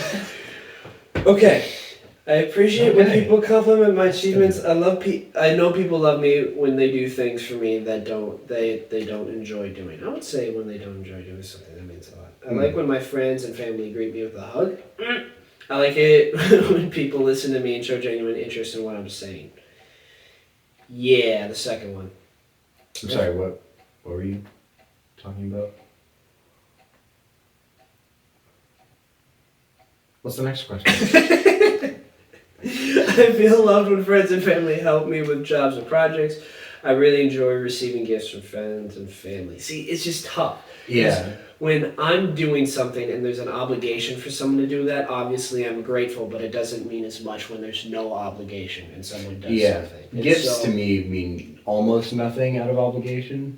Okay. I appreciate when people compliment my achievements. I know people love me when they do things for me that they don't enjoy doing. I would say when they don't enjoy doing something, that means a lot. I like when my friends and family greet me with a hug. I like it when people listen to me and show genuine interest in what I'm saying. Yeah, the second one. I'm sorry, what were you talking about? What's the next question? I feel loved when friends and family help me with jobs and projects. I really enjoy receiving gifts from friends and family. See, it's just tough. Yeah. When I'm doing something and there's an obligation for someone to do that, obviously I'm grateful, but it doesn't mean as much when there's no obligation and someone does something. And Gifts to me mean almost nothing out of obligation.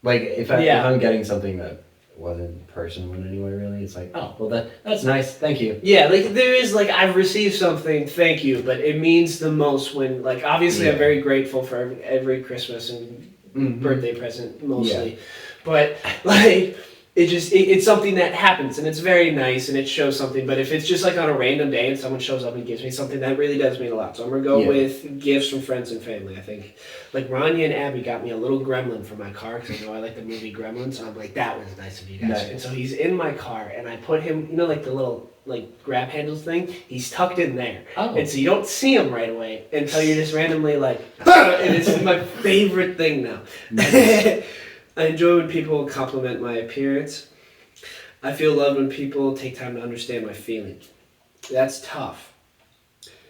Like if I'm getting something that wasn't personal in any way really, it's like, oh well that's nice, thank you. Yeah, like there is like I've received something, thank you, but it means the most when like obviously I'm very grateful for every Christmas and birthday present mostly, but like it's something that happens and it's very nice and it shows something. But if it's just like on a random day and someone shows up and gives me something, that really does mean a lot. So I'm gonna go with gifts from friends and family. I think like Rania and Abby got me a little gremlin for my car because I know I like the movie Gremlins. So I'm like, that was nice of you guys. Nice. And so he's in my car and I put him, you know, like the little like grab handles thing. He's tucked in there, and so you don't see him right away until you're just randomly like, and it's my favorite thing now. Nice. I enjoy when people compliment my appearance. I feel loved when people take time to understand my feelings. That's tough.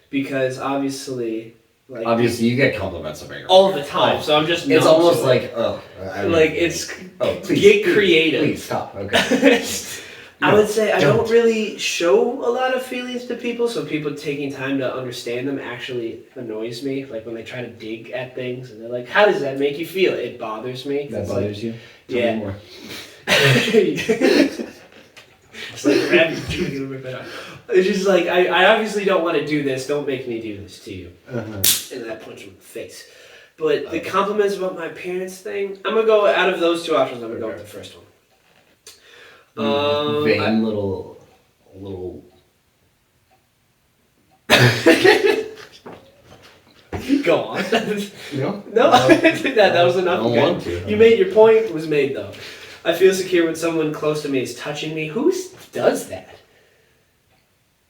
Because obviously you get compliments of your all the time, so I'm just it's numb almost to like it. oh like it's please get creative. please stop. Okay. I would say I don't. don't really show a lot of feelings to people, so people taking time to understand them actually annoys me. Like when they try to dig at things and they're like, "How does that make you feel?" It bothers me. That It's bothers you? Tell Yeah. me more. It's like rabbit drinking a rip it out. It's just like I obviously don't want to do this. Don't make me do this to you. And then I punch him in the face. But the compliments about my appearance thing, I'm gonna go out of those two options. I'm gonna go with the first one. Vain little. Go on. No? No, that was enough. I don't Okay. want to. You made your point. Was made though. I feel secure when someone close to me is touching me. Who does that?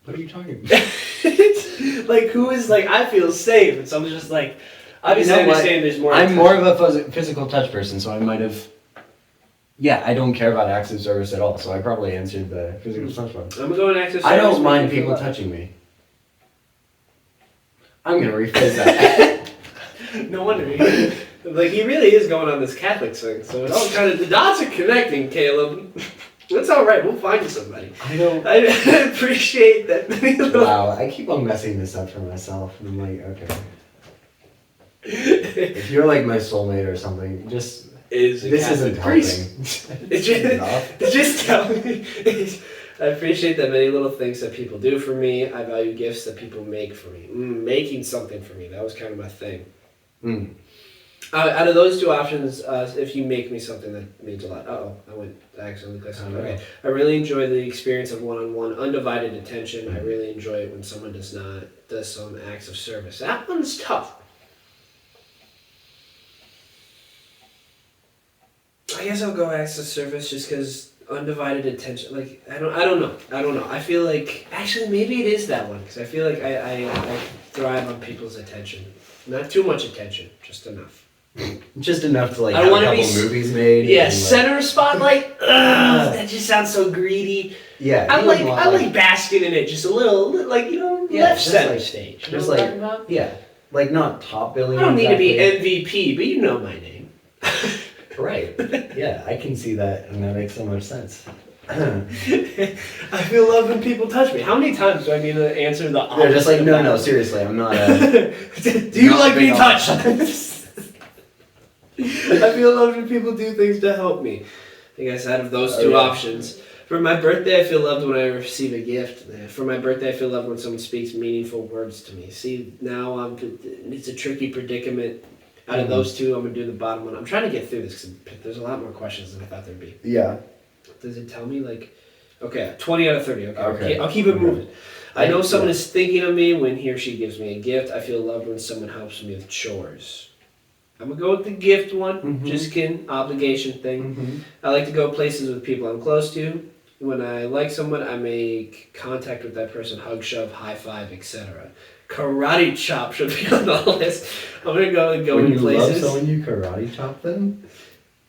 What are you talking about? Like who is like I feel safe and someone's just like obviously I understand there's more. I'm more of a physical touch person, so I might have. Yeah, I don't care about acts of service at all, so I probably answered the physical touch one. I'm going to access. I don't mind people touching me. I'm gonna rephrase that. No wonder. Like he really is going on this Catholic thing, so it all kind of the dots are connecting, Caleb. That's all right. We'll find you somebody. I appreciate that. Wow, I keep on messing this up for myself. I'm like, okay. If you're like my soulmate or something, just This isn't priest. helping. It's just tell me. I appreciate that many little things that people do for me. I value gifts that people make for me. Making something for me, that was kind of my thing. Out of those two options, if you make me something, that means a lot. I accidentally clicked on it. Okay. I really enjoy the experience of one-on-one, undivided attention. I really enjoy it when someone does some acts of service. That one's tough. I guess I'll go acts of service just because undivided attention. Like I don't know. I feel like actually maybe it is that one because I feel like I thrive on people's attention. Not too much attention, just enough. Just enough to like I have don't a wanna couple be movies made. Yeah, and, center spotlight. That just sounds so greedy. Yeah, I like basking in it just a little, like left just center like- stage. You just know what I'm like- talking about? Yeah, like not top billing. I don't need to be exactly. MVP, but you know my name. Right. Yeah, I can see that, and that makes so much sense. I feel love when people touch me. How many times do I need to answer the opposite? They're just like, of no, that? seriously, I'm not. Do you Not like being big on touched? that. I feel loved when people do things to help me. I guess out of those two options. For my birthday, I feel loved when I receive a gift. For my birthday, I feel loved when someone speaks meaningful words to me. See, now it's a tricky predicament. Out of those two, I'm going to do the bottom one. I'm trying to get through this because there's a lot more questions than I thought there'd be. Yeah. Does it tell me, like... Okay, 20 out of 30. Okay. I'll keep it moving. I know someone Yeah. is thinking of me when he or she gives me a gift. I feel loved when someone helps me with chores. I'm going to go with the gift one. Just kidding. Obligation thing. I like to go places with people I'm close to. When I like someone, I make contact with that person, hug, shove, high five, etc. Karate chop should be on the list. I'm going to go and go When in you places. love someone, you karate chop them?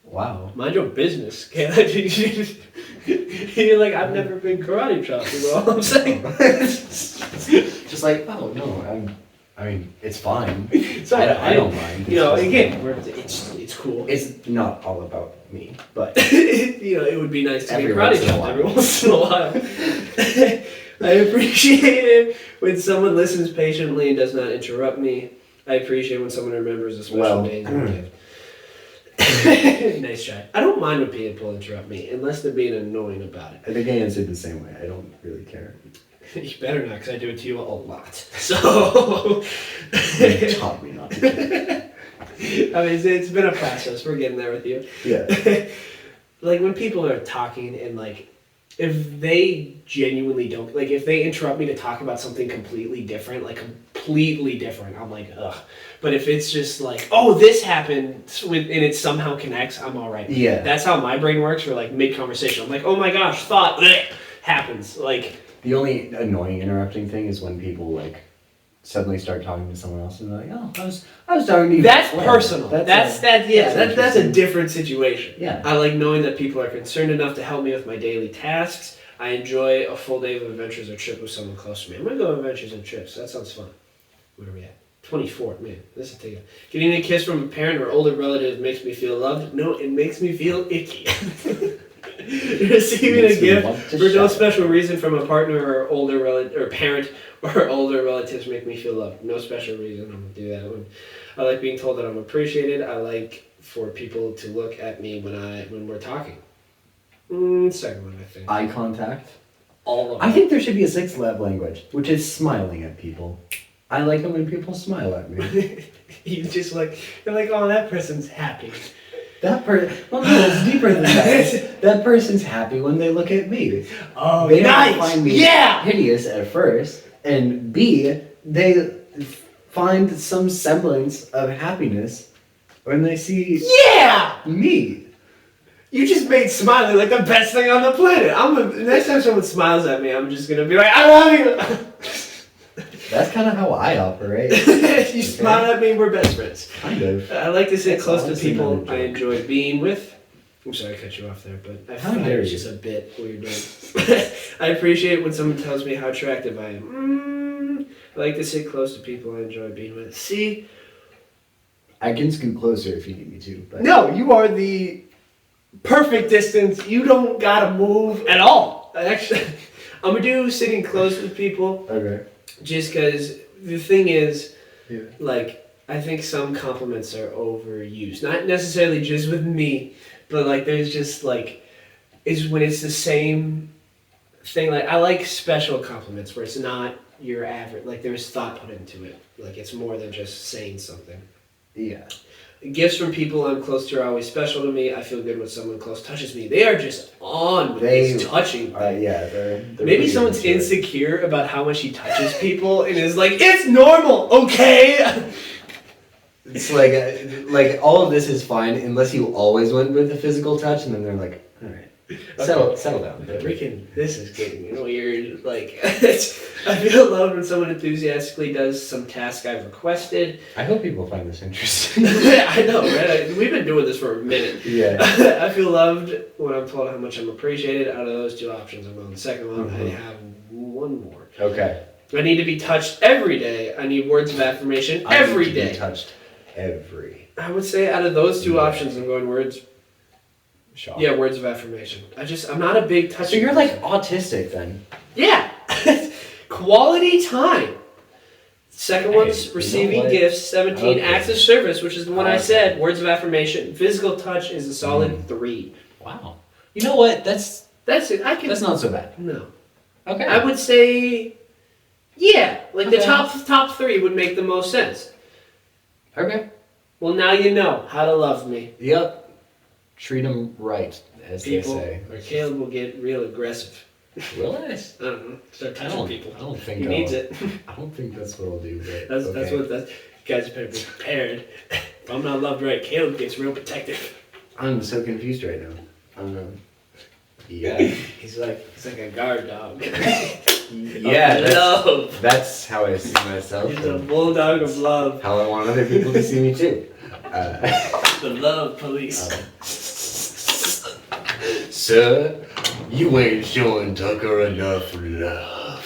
Wow. Mind your business. You're like, I've never been karate chopped, is all I'm saying. Just like, oh, no, I mean, it's fine. So I don't mind. Again, it's cool. It's not all about me, but It would be nice to Every get karate once in a chopped while. every once in a while. I appreciate it when someone listens patiently and does not interrupt me. I appreciate when someone remembers a special day and gift. Nice try. I don't mind when people interrupt me unless they're being annoying about it. I think I answered the same way. I don't really care. You better not, because I do it to you a lot. So You taught me not to care. I mean, it's been a process. We're getting there with you. Yeah. Like when people are talking and like, if they genuinely don't, like if they interrupt me to talk about something completely different, I'm like, ugh. But if it's just like, oh, this happened, and it somehow connects, I'm all right. Yeah. That's how my brain works for like mid-conversation. I'm like, oh my gosh, thought, happens. Like, The only annoying interrupting thing is when people like suddenly start talking to someone else and they're like, oh, I was talking to you. that's Well, personal. That's a interesting. different situation. Yeah. I like knowing that people are concerned enough to help me with my daily tasks. I enjoy a full day of adventures or trip with someone close to me. I'm gonna go adventures and trips. That sounds fun. Where are we at? 24. Man, this is taking. Getting a kiss from a parent or older relative makes me feel loved. No, it makes me feel icky. Receiving a Makes me gift want to for no shout. special reason from a partner or older relative or parent or older relatives make me feel loved. No special reason. I'm gonna do that one. I like being told that I'm appreciated. I like for people to look at me when we're talking. Second one, I think. Eye contact. All of I them. think there should be a sixth love language, which is smiling at people. I like it when people smile at me. You just like you're like, oh, that person's happy. Well, no, it's deeper than that. That person's happy when they look at me. Oh, They nice. don't find me Yeah. hideous at first, and B, they find some semblance of happiness when they see Yeah. me. You just made smiling like the best thing on the planet. Next time someone smiles at me, I'm just gonna be like, I love you. That's kind of how I operate. You smile at me, we're best friends. Kind of. I like to sit That's close to honestly people not a I joke. enjoy being with. I'm sorry I cut you off there, but I How find dare it's you. just a bit weird. I appreciate when someone tells me how attractive I am. I like to sit close to people I enjoy being with. See? I can scoot closer if you need me to. But No, you are the perfect distance. You don't gotta move at all. Actually, I'm gonna do sitting close with people Okay. just because the thing is, Yeah. like, I think some compliments are overused. Not necessarily just with me, but like there's just like, is when it's the same thing. Like I like special compliments where it's not your average. Like there's thought put into it. Like it's more than just saying something. Yeah. Gifts from people I'm close to are always special to me. I feel good when someone close touches me. They are just on with They this touching. Yeah, they're Maybe pretty someone's into it. insecure about how much he touches people and is like, it's normal, okay? It's like all of this is fine unless you always went with the physical touch, and then they're like, all right, settle down. Freaking, this is getting weird. Like, I feel loved when someone enthusiastically does some task I've requested. I hope people find this interesting. I know, right? We've been doing this for a minute. Yeah. I feel loved when I'm told how much I'm appreciated. Out of those two options, I'm going the second one. I have one more. Okay. I need to be touched every day. I need words of affirmation I every need to be day. touched every I would say out of those two Yeah. options, I'm going words. shot. Yeah, words of affirmation. I'm not a big toucher. So you're like autistic then. Yeah. Quality time. Second Hey, one's you know receiving what? gifts. 17, Okay. acts of service, which is the one I Okay. said. Words of affirmation. Physical touch is a solid 3. Wow. You know what? That's That's it. I can. not so bad. No. Okay. I would say, yeah. Like the Okay. top 3 would make the most sense. Okay. Well, now you know how to love me. Yep. Treat them right, as People, they say. or Caleb will get real aggressive. Will I? I don't know. Start I touching don't. people. I don't think He I'll- needs it. I don't think that's what I'll do. But That's okay. what you guys better be prepared. If I'm not loved right, Caleb gets real protective. I'm so confused right now. Yeah. He's like a guard dog. Yeah. Of That's, love. that's how I see myself. He's a and bulldog of love. how I want other people to see me too. The love police. Sir, you ain't showing Tucker enough love.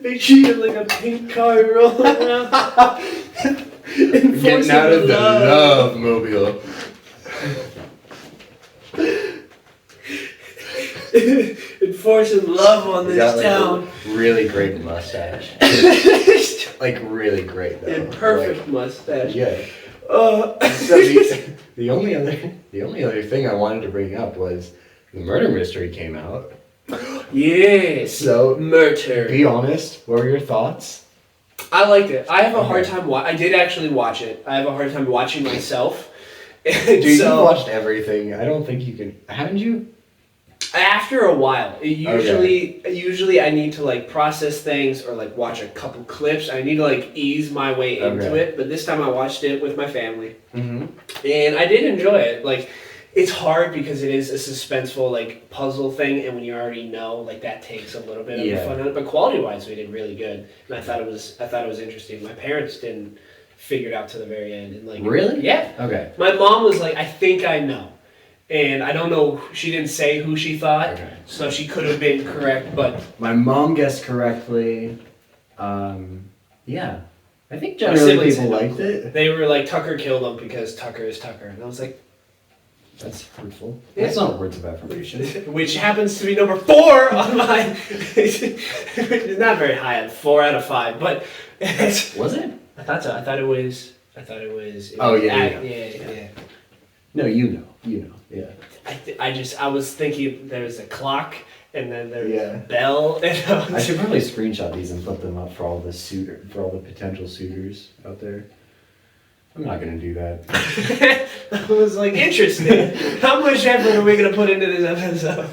Picture you like a pink car rolling around. Getting out of the Lovemobile. Enforcing love on You got, this like, town. a really great mustache. Like really great though. And perfect mustache. Like, yeah. Oh. So the only other thing I wanted to bring up was the murder mystery came out. Yes. So Murder. be honest, what were your thoughts? I liked it. I have a hard Okay. time. I did actually watch it. I have a hard time watching myself. And Dude, so, you watched everything. I don't think you can. Haven't you? after a while, usually I need to like process things or like watch a couple clips. I need to like ease my way into Okay. it. But this time I watched it with my family, Mm-hmm. and I did enjoy it. Like, it's hard because it is a suspenseful like puzzle thing, and when you already know, like that takes a little bit of the Yeah. fun out of it. But quality-wise, we did really good, and I thought it was interesting. My parents didn't figure it out to the very end, and like Really? yeah. Okay. My mom was like, I think I know. And I don't know, she didn't say who she thought, Okay. so she could have been correct, but My mom guessed correctly. Yeah. I think My generally siblings people had no liked clue. it. They were like, Tucker killed him because Tucker is Tucker. And I was like, That's hurtful. Yeah. That's not words of affirmation. which happens to be number 4 on my. It's not very high, on 4 out of 5, but. Was it? I thought so. I thought it was. Oh, yeah. Yeah. No, you know. Yeah. I was thinking there was a clock and then there was Yeah. a bell. And I should probably screenshot these and put them up for all the potential suitors out there. I'm not gonna do that. I was like, interesting. How much effort are we gonna put into this episode?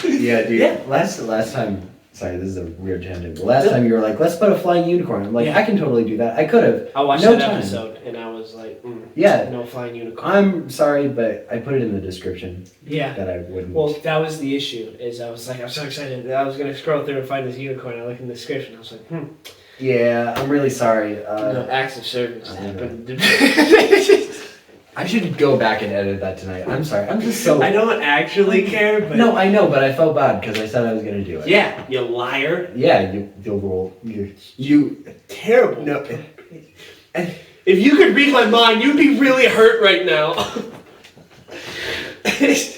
Yeah, dude. Yeah. Last time. Sorry, this is a weird tangent. But last time you were like, let's put a flying unicorn. I'm like, Yeah. I can totally do that. I could have. I watched No that time. episode and I was like, Yeah. no flying unicorn. I'm sorry, but I put it in the description Yeah. that I wouldn't. Well, that was the issue. Is I was like, I'm so excited that I was gonna scroll through and find this unicorn. I looked in the description. I was like, Yeah, I'm really sorry. no, acts of service I happened. I should go back and edit that tonight. I'm sorry. I'm just so. I don't actually care, but No, I know, but I felt bad because I said I was gonna do it. yeah, you liar. Yeah, you Terrible. no. If you could read my mind, you'd be really hurt right now.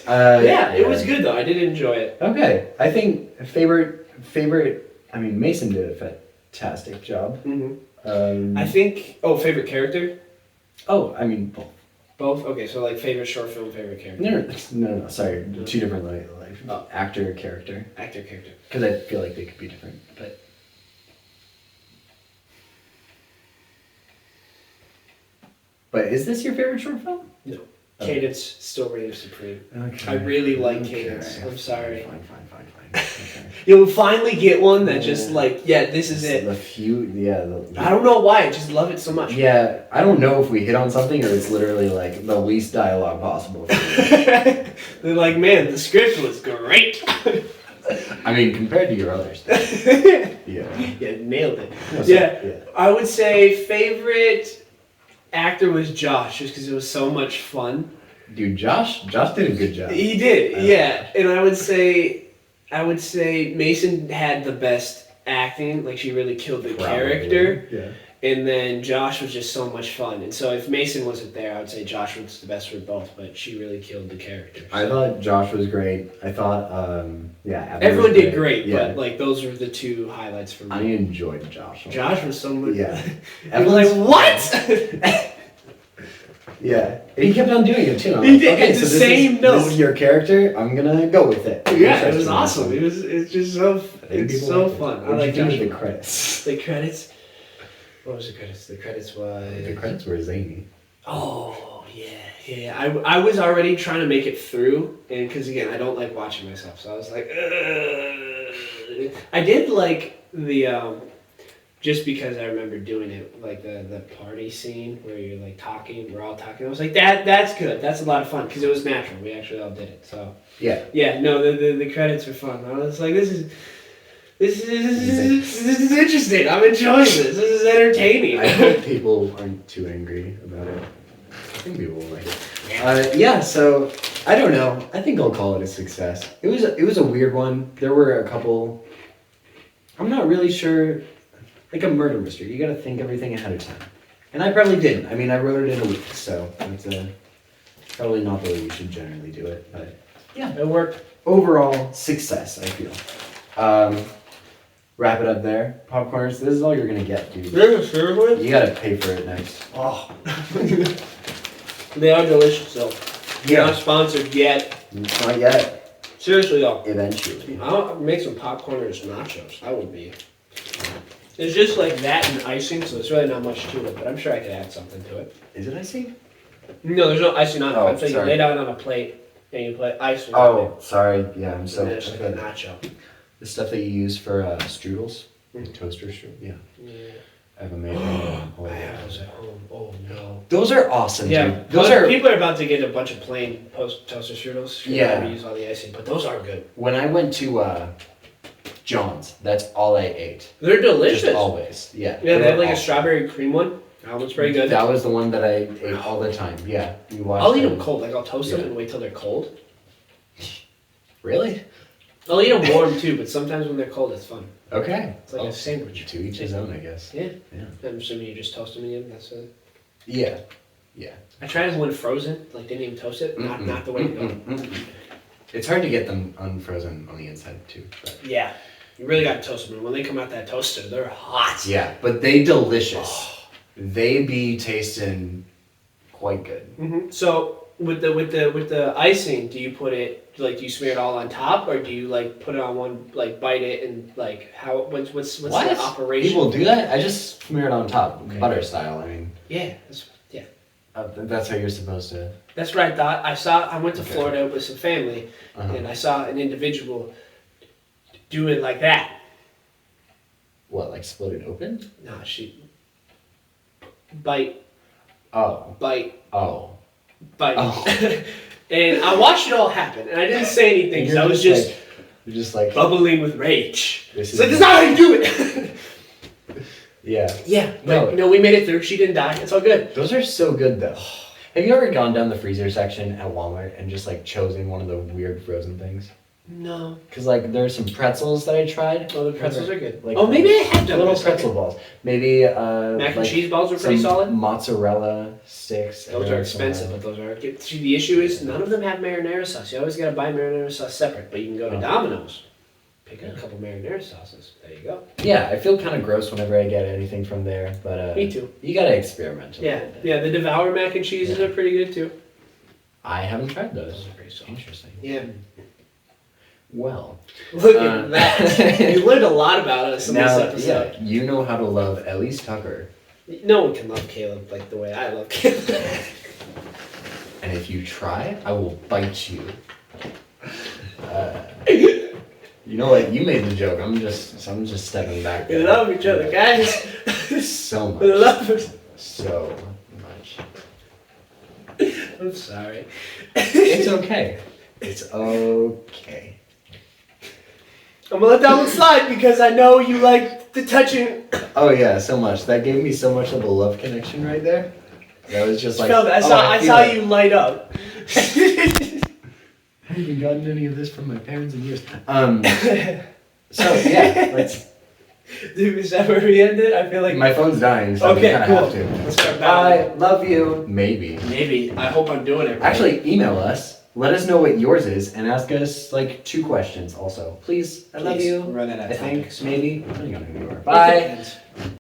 Yeah, it was good though. I did enjoy it. Okay, I think favorite. I mean, Mason did a fantastic job. Mm-hmm. I think. Oh, favorite character? Oh, I mean, both. Both. Okay, so like favorite short film, favorite character. No. Sorry, two different like actor character. Actor, character. Because I feel like they could be different, but. But is this your favorite short film? No. Okay. Cadence still reigns supreme. Okay. I really like Cadence. I'm sorry. Fine. Okay. You'll finally get one that just like, yeah, this is it. I don't know why. I just love it so much. Yeah, I don't know if we hit on something or it's literally like the least dialogue possible. They're like, man, the script was great. I mean, compared to your other stuff. Yeah. Yeah, nailed it. No, Yeah, I would say favorite actor was Josh, just because it was so much fun. Dude, Josh did a good job. He did, yeah. And I would say Mason had the best acting. Like she really killed the character. Yeah. And then Josh was just so much fun. And so if Mason wasn't there, I would say Josh was the best for both. But she really killed the character. So. I thought Josh was great. I thought, Abby Everyone was did great, yeah. but like those were the two highlights for me. I enjoyed Josh. Josh was so much. Yeah. I was like, what? Yeah, and he kept on doing it too. I'm He like, did, okay, it's so the same note. This is your character. I'm gonna go with it. Yeah, it was awesome. It's just so fun. I What like did you do Josh. with the credits? The credits. What was the credits? The credits was. The credits were zany. Oh yeah. I was already trying to make it through, and because again, I don't like watching myself, so I was like, ugh. I did like the. Just because I remember doing it, like the party scene where you're like talking, we're all talking. I was like, that's good. That's a lot of fun because it was natural. We actually all did it. So Yeah. yeah, no, the credits were fun. I was like, this is interesting. I'm enjoying this. This is entertaining. I hope people aren't too angry about it. I think people will like it. Yeah. So I don't know. I think I'll call it a success. It was a weird one. There were a couple. I'm not really sure. Like a murder mystery, you gotta think everything ahead of time. And I probably didn't. I mean, I wrote it in a week, so it's probably not the way you should generally do it. But yeah, It worked. overall success, I feel. Wrap it up there. Popcorns, this is all you're gonna get, dude. Seriously? You gotta pay for it next. Oh. They are delicious though. They're not sponsored yet. Not yet. Seriously though. Eventually. I'll make some popcorn or some nachos. That would be. It's just like that and icing, so it's really not much to it, but I'm sure I could add something to it. Is it icing? No, there's no icing on it. Oh, I'm saying you sorry. lay down on a plate and you put icing on Oh, sorry. Yeah, I'm it. so. And then it's like a nacho. The stuff that you use for strudels, Mm. toaster strudel. Yeah, Yeah. I have a made one. I have those at home. Oh no. Those are awesome, Yeah, dude. Those are. people are about to get a bunch of plain toaster strudels. Yeah. Never use all the icing, but those are good. When I went to John's, that's all I ate. They're delicious. Just always. Yeah. Yeah, they have like a awesome. strawberry cream one. That one's pretty good. That was the one that I ate all the time. Yeah. You watched I'll eat them cold. Like I'll toast them Yeah. and wait till they're cold. Really? I'll eat them warm too, but sometimes when they're cold, it's fun. Okay. It's like a sandwich. To each his own, I guess. Yeah. Yeah. I'm assuming you just toast them again. That's it. Yeah. Yeah. I tried them when frozen, like didn't even toast it. Not the way to go. It's hard to get them unfrozen on the inside too. But. Yeah. You really got to toast them. And when they come out that toaster, they're hot. Yeah, but they delicious. They be tasting quite good. Mm-hmm. So with the icing, do you put it like do you smear it all on top, or do you like put it on one like bite it and like how what's the operation? People do that? I just smear it on top, Okay. butter style. I mean, Yeah, that's how you're supposed to. that's what I thought. I went to Okay. Florida with some family, Uh-huh. and I saw an individual do it like that. What, like split it open? Nah, she bite, Oh, bite, oh. and I watched it all happen, and I didn't say anything. So I was just like, you're just like bubbling with rage. This It's like is- that's not how you do it. yeah. Yeah, No. but you know we made it through. She didn't die. It's all good. Those are so good though. Have you ever gone down the freezer section at Walmart and just like chosen one of the weird frozen things? No. Cause like there's some pretzels that I tried. Oh, the pretzels are good. Like Oh, maybe I have done little this. pretzel balls. Maybe Mac and like cheese balls are pretty some solid. mozzarella sticks. Those are expensive, but those are good. See, the issue is none of them have marinara sauce. You always gotta buy marinara sauce separate. But you can go to Oh. Domino's, pick up a couple marinara sauces. There you go. Yeah, I feel kind of gross whenever I get anything from there, but Me too. you gotta experiment. Yeah, yeah. The Devour mac and cheeses are pretty good too. I haven't tried Those those. are pretty solid. Interesting. Yeah. Well, Look at that. You learned a lot about us in now, this episode. yeah, you know how to love Elise Tucker, No one can love Caleb like the way I love Caleb. and if you try, I will bite you. You know what? You made the joke. I'm just stepping back. We there. love each other, guys. So We much. love us. So much. I'm sorry. It's okay. It's okay. I'm gonna let that one slide because I know you like the touching. Oh yeah, so much. That gave me so much of a love connection right there. That was just like. I feel saw it. you light up. I haven't even gotten any of this from my parents in years. So yeah, let's. Dude, is that where we ended? I feel like My phone's dying, so Okay, we kind cool. of have to. Let's start back. I love you. Maybe. Maybe. I hope I'm doing it right. Actually, email us. Let us know what yours is, and ask us like 2 questions. Also, please. I love Please. you. We're running out of I think topics. maybe. Depending on who you are. It Bye. depends.